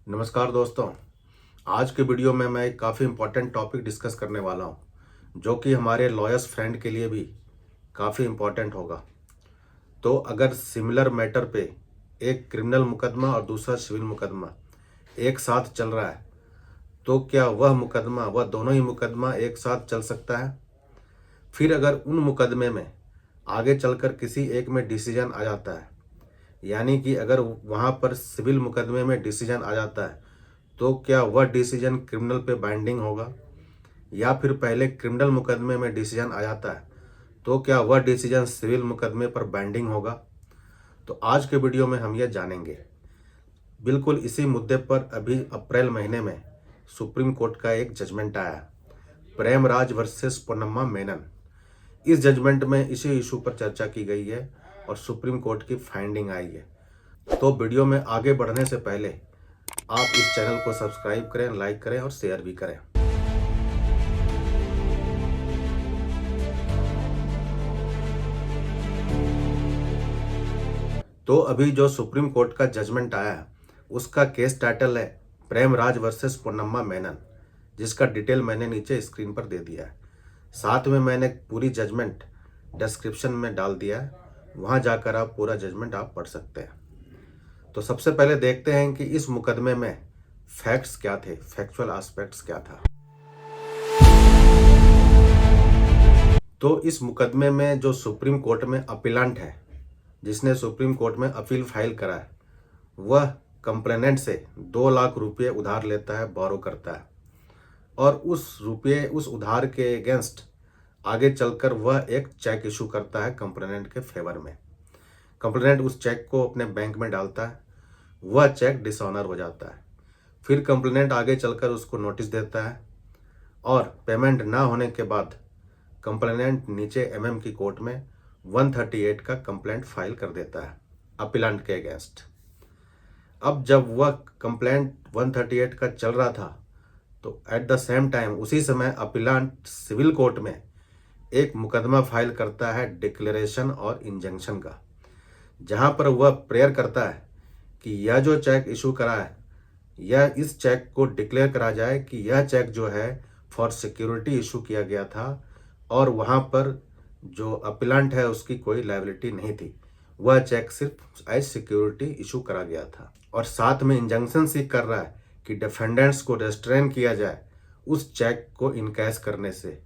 नमस्कार दोस्तों। आज के वीडियो में मैं एक काफ़ी इम्पोर्टेंट टॉपिक डिस्कस करने वाला हूं, जो कि हमारे लॉयर्स फ्रेंड के लिए भी काफ़ी इम्पोर्टेंट होगा। तो अगर सिमिलर मैटर पे एक क्रिमिनल मुकदमा और दूसरा सिविल मुकदमा एक साथ चल रहा है, तो क्या वह दोनों ही मुकदमा एक साथ चल सकता है? फिर अगर उन मुकदमे में आगे चलकर किसी एक में डिसीजन आ जाता है, यानी कि अगर वहाँ पर सिविल मुकदमे में डिसीजन आ जाता है, तो क्या वह डिसीजन क्रिमिनल पे बाइंडिंग होगा? या फिर पहले क्रिमिनल मुकदमे में डिसीजन आ जाता है, तो क्या वह डिसीजन सिविल मुकदमे पर बाइंडिंग होगा? तो आज के वीडियो में हम यह जानेंगे। बिल्कुल इसी मुद्दे पर अभी अप्रैल महीने में सुप्रीम कोर्ट का एक जजमेंट आया, प्रेमराज वर्सेस पोन्नम्मा मेनन। इस जजमेंट में इसी इशू पर चर्चा की गई है और सुप्रीम कोर्ट की फाइंडिंग आई है। तो वीडियो में आगे बढ़ने से पहले आप इस चैनल को सब्सक्राइब करें, लाइक करें और शेयर भी करें। तो अभी जो सुप्रीम कोर्ट का जजमेंट आया है, उसका केस टाइटल है प्रेमराज वर्सेस पोन्नम्मा मेनन, जिसका डिटेल मैंने नीचे स्क्रीन पर दे दिया है। साथ में मैंने पूरी जजमेंट डिस्क्रिप्शन में डाल दिया है, वहां जाकर आप पूरा जजमेंट आप पढ़ सकते हैं। तो सबसे पहले देखते हैं कि इस मुकदमे में फैक्ट्स क्या थे, फैक्चुअल एस्पेक्ट्स क्या था। तो इस मुकदमे में जो सुप्रीम कोर्ट में अपीलांट है, जिसने सुप्रीम कोर्ट में अपील फाइल करा है, वह कंप्लेनेंट से 2 लाख रुपये उधार लेता है, बोरो करता है, और उस उधार के अगेंस्ट आगे चलकर वह एक चेक इशू करता है कंप्लेनेंट के फेवर में। कंप्लेनेंट उस चेक को अपने बैंक में डालता है, वह चेक डिसऑनर हो जाता है। फिर कंप्लेनेंट आगे चलकर उसको नोटिस देता है और पेमेंट ना होने के बाद कंप्लेनेंट नीचे एमएम की कोर्ट में 138 का कंप्लेंट फाइल कर देता है अपीलांट के अगेंस्ट। अब जब वह कंप्लेंट 138 का चल रहा था, तो एट द सेम टाइम उसी समय अपीलांट सिविल कोर्ट में एक मुकदमा फाइल करता है डिक्लेरेशन और इंजंक्शन का, जहां पर वह प्रेयर करता है कि यह जो चेक इशू करा है, यह इस चेक को डिक्लेयर करा जाए कि यह चेक जो है फॉर सिक्योरिटी इशू किया गया था और वहां पर जो अपीलांट है उसकी कोई लायबिलिटी नहीं थी, वह चेक सिर्फ एज सिक्योरिटी इशू करा गया था। और साथ में इंजंक्शन सीख कर रहा है कि डिफेंडेंट्स को रेस्ट्रेन किया जाए उस चेक को इनकैश करने से,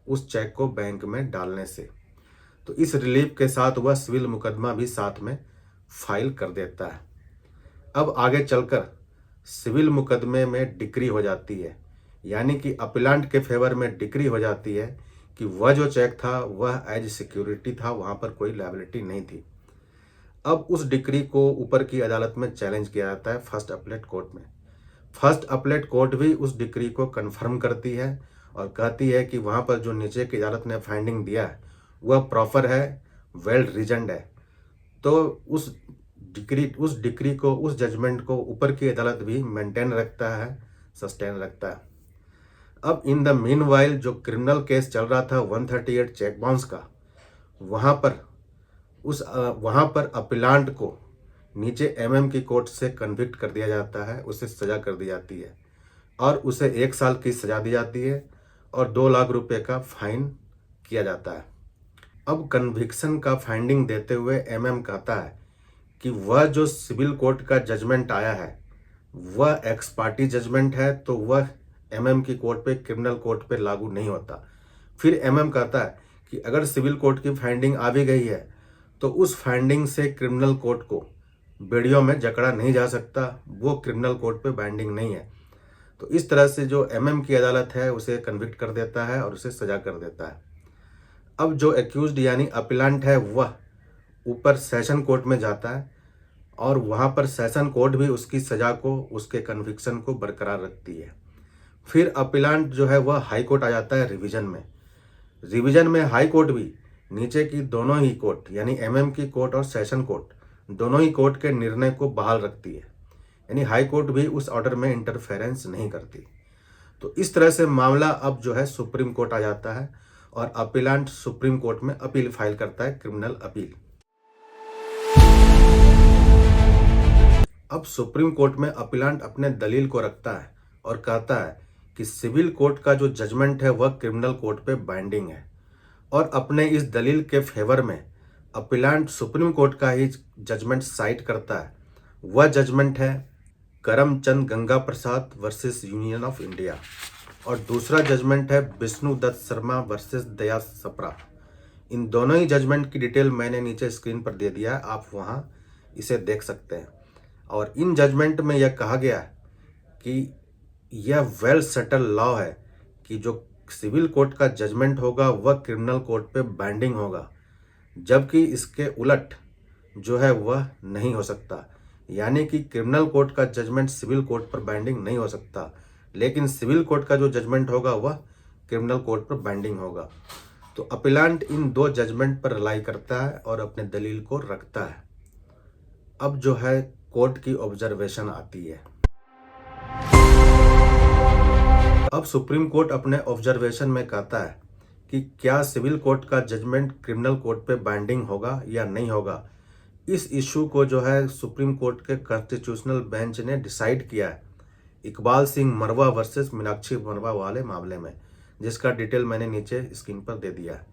उस चेक को बैंक में डालने से। तो इस रिलीफ के साथ वह सिविल मुकदमा भी साथ में फाइल कर देता है। अब आगे चलकर सिविल मुकदमे में डिक्री हो जाती है, यानी कि अपीलांट के फेवर में डिक्री हो जाती है कि वह जो चेक था वह एज सिक्योरिटी था, वहां पर कोई लायबिलिटी नहीं थी। अब उस डिक्री को ऊपर की अदालत में चैलेंज किया जाता है फर्स्ट अपीलेट कोर्ट में। फर्स्ट अपीलेट कोर्ट भी उस डिक्री को कंफर्म करती है और कहती है कि वहां पर जो नीचे की अदालत ने फाइंडिंग दिया है वह प्रॉपर है, वेल रीजन्ड है। तो उस डिक्री को, उस जजमेंट को ऊपर की अदालत भी मेंटेन रखता है, सस्टेन रखता है। अब इन द मीनवाइल जो क्रिमिनल केस चल रहा था 138 चेक बाउंस का, वहां पर अपीलांट को नीचे एमएम की कोर्ट से कन्विक्ट कर दिया जाता है, उसे सजा कर दी जाती है और उसे 1 साल की सजा दी जाती है और 2 लाख रुपए का फाइन किया जाता है। अब कन्विक्शन का फाइंडिंग देते हुए एमएम कहता है कि वह जो सिविल कोर्ट का जजमेंट आया है वह एक्स पार्टी जजमेंट है, तो वह एमएम की कोर्ट पे, क्रिमिनल कोर्ट पे लागू नहीं होता। फिर एमएम कहता है कि अगर सिविल कोर्ट की फाइंडिंग आ भी गई है तो उस फाइंडिंग से क्रिमिनल कोर्ट को बेड़ियों में जकड़ा नहीं जा सकता, वो क्रिमिनल कोर्ट पे बाइंडिंग नहीं है। तो इस तरह से जो एमएम की अदालत है उसे कन्विक्ट कर देता है और उसे सजा कर देता है। अब जो एक्यूज्ड यानी अपीलांट है वह ऊपर सेशन कोर्ट में जाता है और वहां पर सेशन कोर्ट भी उसकी सजा को, उसके कन्विक्शन को बरकरार रखती है। फिर अपीलांट जो है वह हाई कोर्ट आ जाता है रिवीजन में हाई कोर्ट भी नीचे की दोनों ही कोर्ट यानी एमएम की कोर्ट और सेशन कोर्ट, दोनों ही कोर्ट के निर्णय को बहाल रखती है, यानी हाई कोर्ट भी उस ऑर्डर में इंटरफेरेंस नहीं करती। तो इस तरह से मामला अब जो है सुप्रीम कोर्ट आ जाता है और अपीलांट सुप्रीम कोर्ट में अपील फाइल करता है, क्रिमिनल अपील। अब सुप्रीम कोर्ट में अपीलांट अपने दलील को रखता है और कहता है कि सिविल कोर्ट का जो जजमेंट है वह क्रिमिनल कोर्ट पे बाइंडिंग है, और अपने इस दलील के फेवर में अपीलांट सुप्रीम कोर्ट का ही जजमेंट साइट करता है। वह जजमेंट है Karamchand Ganga Prasad versus union of India, और दूसरा जजमेंट है विष्णु दत्त शर्मा वर्सेस दया सप्रा। इन दोनों ही जजमेंट की डिटेल मैंने नीचे स्क्रीन पर दे दिया है, आप वहां इसे देख सकते हैं। और इन जजमेंट में यह कहा गया है कि यह वेल सेटल लॉ है कि जो सिविल कोर्ट का जजमेंट होगा वह क्रिमिनल कोर्ट पे बाइंडिंग होगा, जबकि इसके उलट जो है वह नहीं हो सकता। यानी कि क्रिमिनल कोर्ट का जजमेंट सिविल कोर्ट पर बाइंडिंग नहीं हो सकता, लेकिन सिविल कोर्ट का जो जजमेंट होगा वह क्रिमिनल कोर्ट पर बाइंडिंग होगा। तो अपीलांट इन दो जजमेंट पर रिलाई करता है और अपने दलील को रखता है। अब जो है कोर्ट की ऑब्जर्वेशन आती है। अब सुप्रीम कोर्ट अपने ऑब्जर्वेशन में कहता है कि क्या सिविल कोर्ट का जजमेंट क्रिमिनल कोर्ट पे बाइंडिंग होगा या नहीं होगा। इस इशू को जो है सुप्रीम कोर्ट के कॉन्स्टिट्यूशनल बेंच ने डिसाइड किया है इकबाल सिंह मरवा वर्सेस मीनाक्षी मरवा वाले मामले में, जिसका डिटेल मैंने नीचे स्क्रीन पर दे दिया है।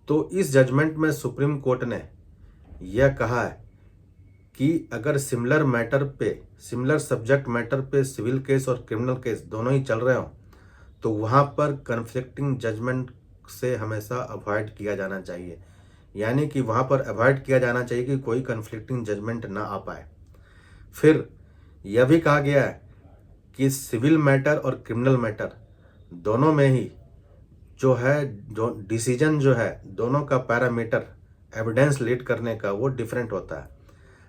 तो इस जजमेंट में सुप्रीम कोर्ट ने यह कहा है कि अगर सिमिलर मैटर पे, सिमिलर सब्जेक्ट मैटर पे सिविल केस और क्रिमिनल केस दोनों ही चल रहे हो तो वहाँ पर कन्फ्लिक्टिंग जजमेंट से हमेशा अवॉइड किया जाना चाहिए। यानी कि वहाँ पर अवॉइड किया जाना चाहिए कि कोई कन्फ्लिक्टिंग जजमेंट ना आ पाए। फिर यह भी कहा गया है कि सिविल मैटर और क्रिमिनल मैटर दोनों में ही जो है जो डिसीजन जो है दोनों का पैरामीटर एविडेंस लीड करने का वो डिफरेंट होता है।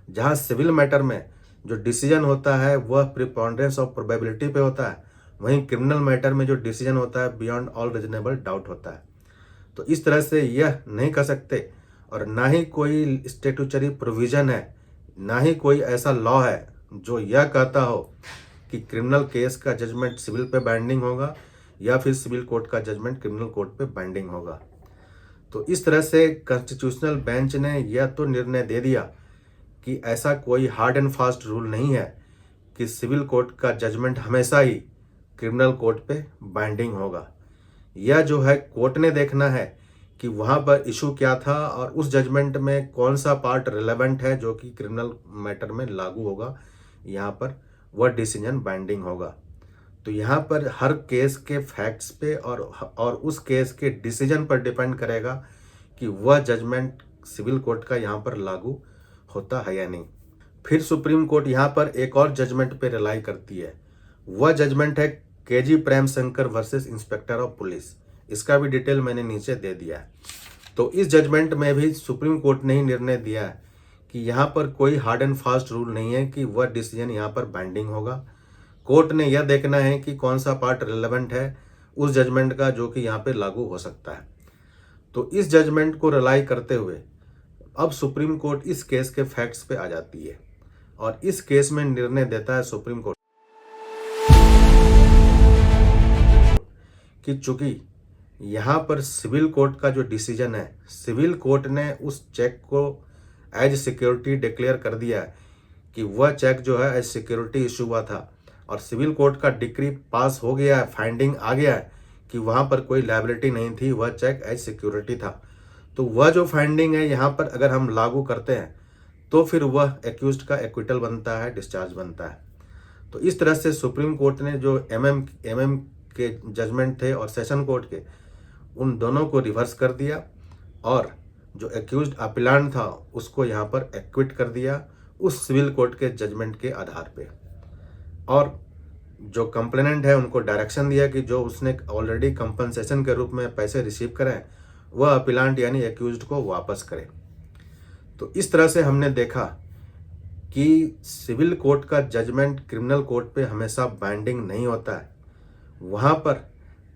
जहाँ सिविल मैटर में जो डिसीजन होता है वह प्रिपॉन्डरेंस ऑफ प्रोबेबिलिटी पे होता है, वहीं क्रिमिनल मैटर में जो डिसीजन होता है बियॉन्ड ऑल रीजनेबल डाउट होता है। तो इस तरह से यह नहीं कह सकते, और ना ही कोई स्टैट्यूटरी प्रोविजन है, ना ही कोई ऐसा लॉ है जो यह कहता हो कि क्रिमिनल केस का जजमेंट सिविल पे बाइंडिंग होगा या फिर सिविल कोर्ट का जजमेंट क्रिमिनल कोर्ट पे बाइंडिंग होगा। तो इस तरह से कॉन्स्टिट्यूशनल बेंच ने यह तो निर्णय दे दिया कि ऐसा कोई हार्ड एंड फास्ट रूल नहीं है कि सिविल कोर्ट का जजमेंट हमेशा ही क्रिमिनल कोर्ट पे बाइंडिंग होगा। यह जो है कोर्ट ने देखना है कि वहाँ पर इशू क्या था और उस जजमेंट में कौन सा पार्ट रिलेवेंट है जो कि क्रिमिनल मैटर में लागू होगा, यहाँ पर वह डिसीजन बाइंडिंग होगा। तो यहाँ पर हर केस के फैक्ट्स पे और उस केस के डिसीजन पर डिपेंड करेगा कि वह जजमेंट सिविल कोर्ट का यहाँ पर लागू होता है या नहीं। फिर सुप्रीम कोर्ट यहाँ पर एक और जजमेंट पे रिलाई करती है। वह जजमेंट है KG Prem Shankar versus inspector of police. इसका भी डिटेल मैंने नीचे दे दिया है। तो इस जजमेंट में भी सुप्रीम कोर्ट ने ही निर्णय दिया है कि यहाँ पर कोई हार्ड एंड फास्ट रूल नहीं है कि वह डिसीजन यहाँ पर बाइंडिंग होगा। कोर्ट ने यह देखना है कि कौन सा पार्ट रिलेवेंट है उस जजमेंट का जो कि यहाँ पे लागू हो सकता है। तो इस जजमेंट को रिलाई करते हुए अब सुप्रीम कोर्ट इस केस के फैक्ट्स पे आ जाती है और इस केस में निर्णय देता है सुप्रीम कोर्ट कि चूंकि यहाँ पर सिविल कोर्ट का जो डिसीजन है, सिविल कोर्ट ने उस चेक को एज सिक्योरिटी डिक्लेयर कर दिया है कि वह चेक जो है एज सिक्योरिटी इशू हुआ था, और सिविल कोर्ट का डिक्री पास हो गया है, फाइंडिंग आ गया है कि वहाँ पर कोई लायबिलिटी नहीं थी, वह चेक एज सिक्योरिटी था। तो वह जो फाइंडिंग है यहाँ पर अगर हम लागू करते हैं तो फिर वह एक्यूज्ड का एक्विटल बनता है, डिस्चार्ज बनता है। तो इस तरह से सुप्रीम कोर्ट ने जो एमएम के जजमेंट थे और सेशन कोर्ट के, उन दोनों को रिवर्स कर दिया और जो एक्यूज्ड अपीलांट था उसको यहाँ पर एक्विट कर दिया उस सिविल कोर्ट के जजमेंट के आधार पे, और जो कंप्लेनेंट है उनको डायरेक्शन दिया कि जो उसने ऑलरेडी कंपनसेशन के रूप में पैसे रिसीव करें वह अपीलांट यानी एक्यूज्ड को वापस करे। तो इस तरह से हमने देखा कि सिविल कोर्ट का जजमेंट क्रिमिनल कोर्ट पे हमेशा बाइंडिंग नहीं होता है। वहाँ पर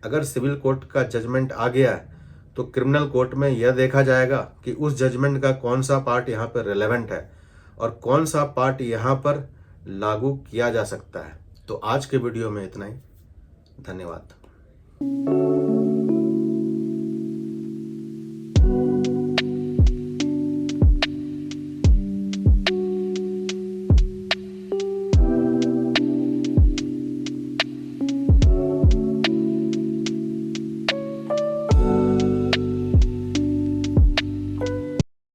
अगर सिविल कोर्ट का जजमेंट आ गया है तो क्रिमिनल कोर्ट में यह देखा जाएगा कि उस जजमेंट का कौन सा पार्ट यहाँ पर रिलेवेंट है और कौन सा पार्ट यहाँ पर लागू किया जा सकता है। तो आज के वीडियो में इतना ही। धन्यवाद।